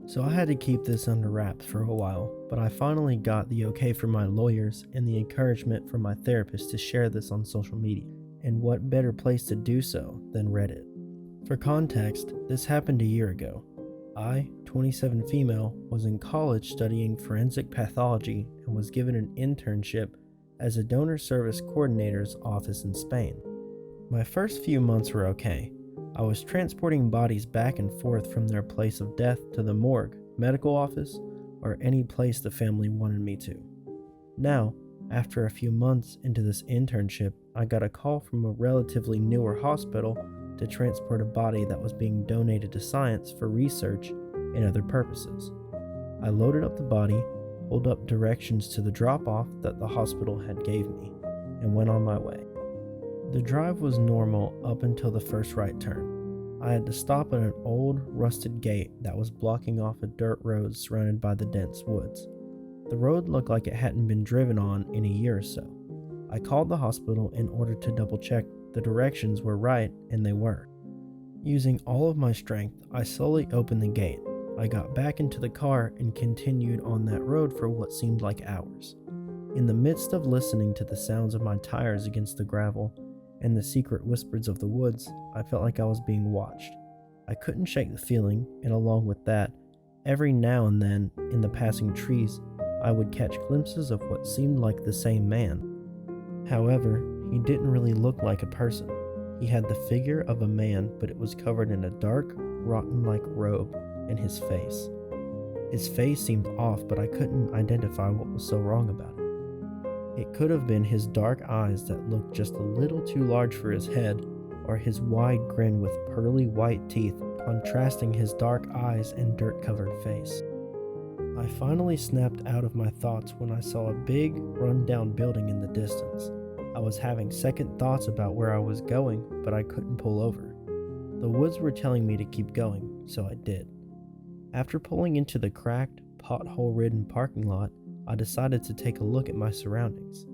So I had to keep this under wraps for a while, but I finally got the okay from my lawyers and the encouragement from my therapist to share this on social media. And what better place to do so than Reddit? For context, this happened a year ago. I, 27 female, was in college studying forensic pathology and was given an internship as a donor service coordinator's office in Spain. My first few months were okay. I was transporting bodies back and forth from their place of death to the morgue, medical office, or any place the family wanted me to. Now, after a few months into this internship, I got a call from a relatively newer hospital to transport a body that was being donated to science for research and other purposes. I loaded up the body, pulled up directions to the drop-off that the hospital had gave me, and went on my way. The drive was normal up until the first right turn. I had to stop at an old, rusted gate that was blocking off a dirt road surrounded by the dense woods. The road looked like it hadn't been driven on in a year or so. I called the hospital in order to double-check the directions were right, and they were. Using all of my strength, I slowly opened the gate. I got back into the car and continued on that road for what seemed like hours. In the midst of listening to the sounds of my tires against the gravel and the secret whispers of the woods, I felt like I was being watched. I couldn't shake the feeling, and along with that, every now and then, in the passing trees, I would catch glimpses of what seemed like the same man. However, he didn't really look like a person. He had the figure of a man, but it was covered in a dark, rotten-like robe, and his face. His face seemed off, but I couldn't identify what was so wrong about it. It could have been his dark eyes that looked just a little too large for his head, or his wide grin with pearly white teeth contrasting his dark eyes and dirt-covered face. I finally snapped out of my thoughts when I saw a big, run-down building in the distance. I was having second thoughts about where I was going, but I couldn't pull over. The woods were telling me to keep going, so I did. After pulling into the cracked, pothole-ridden parking lot, I decided to take a look at my surroundings.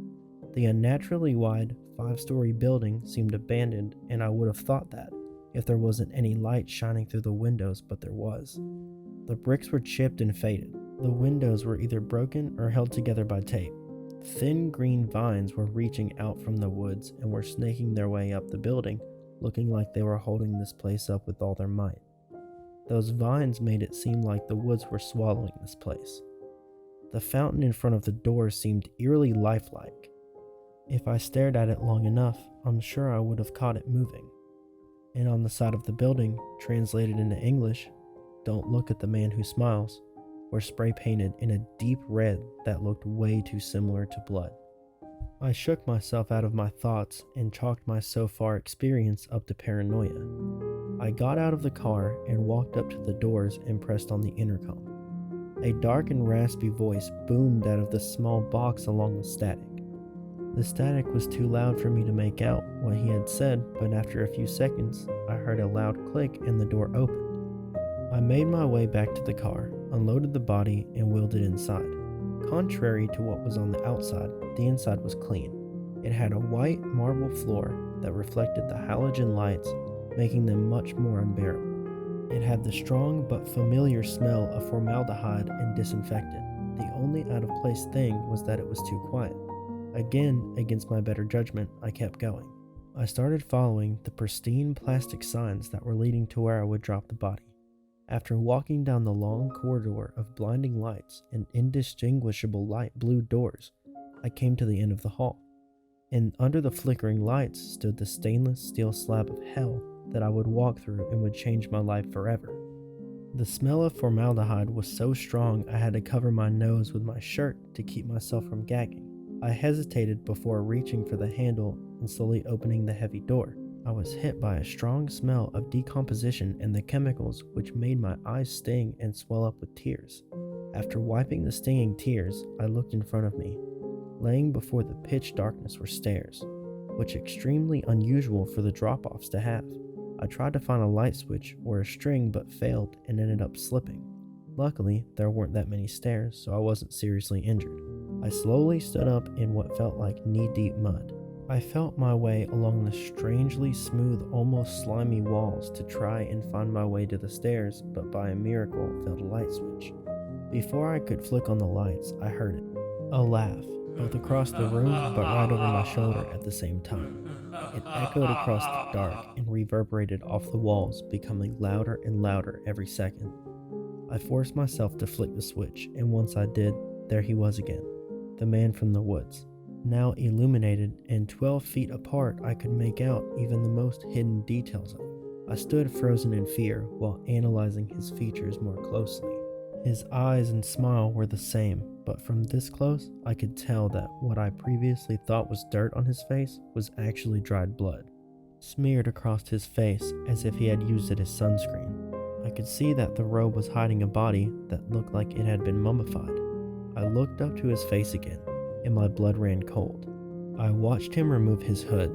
The unnaturally wide, 5-story building seemed abandoned, and I would have thought that, if there wasn't any light shining through the windows, but there was. The bricks were chipped and faded. The windows were either broken or held together by tape. Thin green vines were reaching out from the woods and were snaking their way up the building, looking like they were holding this place up with all their might. Those vines made it seem like the woods were swallowing this place. The fountain in front of the door seemed eerily lifelike. If I stared at it long enough, I'm sure I would have caught it moving. And on the side of the building, translated into English, "Don't look at the man who smiles," were spray painted in a deep red that looked way too similar to blood. I shook myself out of my thoughts and chalked my so far experience up to paranoia. I got out of the car and walked up to the doors and pressed on the intercom. A dark and raspy voice boomed out of the small box along with static. The static was too loud for me to make out what he had said, but after a few seconds, I heard a loud click and the door opened. I made my way back to the car, unloaded the body, and wheeled it inside. Contrary to what was on the outside, the inside was clean. It had a white marble floor that reflected the halogen lights, making them much more unbearable. It had the strong but familiar smell of formaldehyde and disinfectant. The only out-of-place thing was that it was too quiet. Again, against my better judgment, I kept going. I started following the pristine plastic signs that were leading to where I would drop the body. After walking down the long corridor of blinding lights and indistinguishable light blue doors, I came to the end of the hall. And under the flickering lights stood the stainless steel slab of hell that I would walk through and would change my life forever. The smell of formaldehyde was so strong I had to cover my nose with my shirt to keep myself from gagging. I hesitated before reaching for the handle and slowly opening the heavy door. I was hit by a strong smell of decomposition and the chemicals which made my eyes sting and swell up with tears. After wiping the stinging tears, I looked in front of me. Laying before the pitch darkness were stairs, which extremely unusual for the drop-offs to have. I tried to find a light switch or a string but failed and ended up slipping. Luckily, there weren't that many stairs, so I wasn't seriously injured. I slowly stood up in what felt like knee-deep mud. I felt my way along the strangely smooth, almost slimy walls to try and find my way to the stairs, but by a miracle felt a light switch. Before I could flick on the lights, I heard it. A laugh, both across the room but right over my shoulder at the same time. It echoed across the dark and reverberated off the walls, becoming louder and louder every second. I forced myself to flick the switch, and once I did, there he was again, the man from the woods. Now illuminated and 12 feet apart, I could make out even the most hidden details of him. I stood frozen in fear while analyzing his features more closely. His eyes and smile were the same, but from this close, I could tell that what I previously thought was dirt on his face was actually dried blood, smeared across his face as if he had used it as sunscreen. I could see that the robe was hiding a body that looked like it had been mummified. I looked up to his face again, and my blood ran cold. I watched him remove his hood,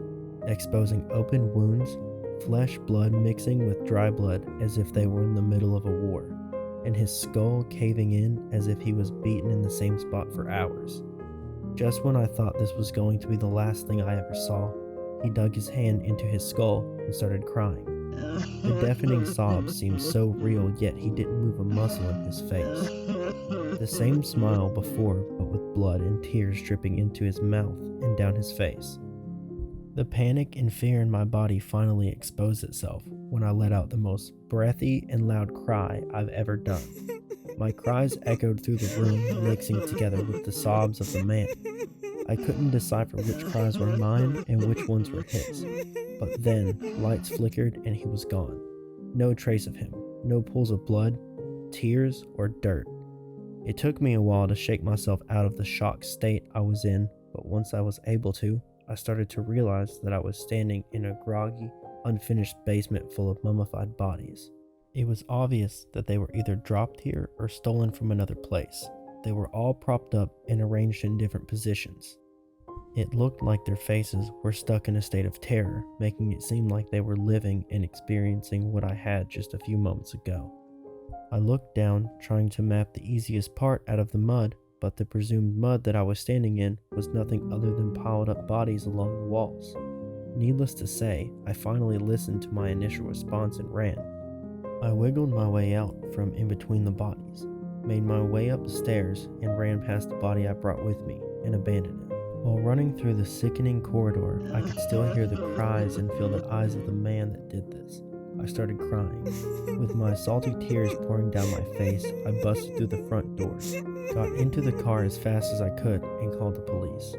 exposing open wounds, flesh blood mixing with dry blood as if they were in the middle of a war, and his skull caving in as if he was beaten in the same spot for hours. Just when I thought this was going to be the last thing I ever saw, he dug his hand into his skull and started crying. The deafening sobs seemed so real, yet he didn't move a muscle in his face. The same smile before, but with blood and tears dripping into his mouth and down his face. The panic and fear in my body finally exposed itself when I let out the most breathy and loud cry I've ever done. My cries echoed through the room, mixing together with the sobs of the man. I couldn't decipher which cries were mine and which ones were his. But then, lights flickered and he was gone. No trace of him, no pools of blood, tears, or dirt. It took me a while to shake myself out of the shocked state I was in, but once I was able to, I started to realize that I was standing in a groggy, unfinished basement full of mummified bodies. It was obvious that they were either dropped here or stolen from another place. They were all propped up and arranged in different positions. It looked like their faces were stuck in a state of terror, making it seem like they were living and experiencing what I had just a few moments ago. I looked down, trying to map the easiest part out of the mud, but the presumed mud that I was standing in was nothing other than piled up bodies along the walls. Needless to say, I finally listened to my initial response and ran. I wiggled my way out from in between the bodies, made my way up the stairs, and ran past the body I brought with me and abandoned it. While running through the sickening corridor, I could still hear the cries and feel the eyes of the man that did this. I started crying. With my salty tears pouring down my face, I busted through the front door, got into the car as fast as I could, and called the police.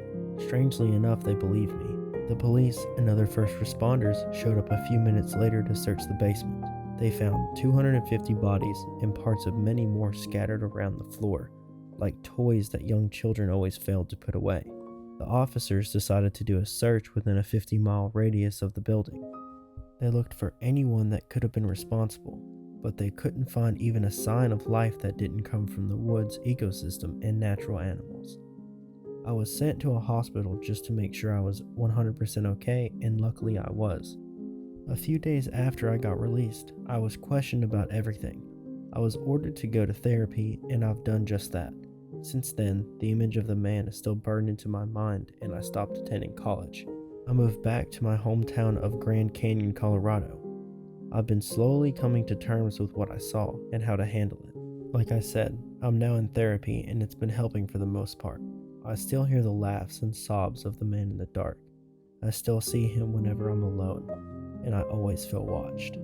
Strangely enough, they believed me. The police and other first responders showed up a few minutes later to search the basement. They found 250 bodies and parts of many more scattered around the floor, like toys that young children always failed to put away. The officers decided to do a search within a 50-mile radius of the building. They looked for anyone that could have been responsible, but they couldn't find even a sign of life that didn't come from the woods ecosystem and natural animals. I was sent to a hospital just to make sure I was 100% okay, and luckily I was. A few days after I got released, I was questioned about everything. I was ordered to go to therapy, and I've done just that. Since then, the image of the man is still burned into my mind, and I stopped attending college. I moved back to my hometown of Grand Canyon, Colorado. I've been slowly coming to terms with what I saw and how to handle it. Like I said, I'm now in therapy and it's been helping for the most part. I still hear the laughs and sobs of the man in the dark. I still see him whenever I'm alone, and I always feel watched.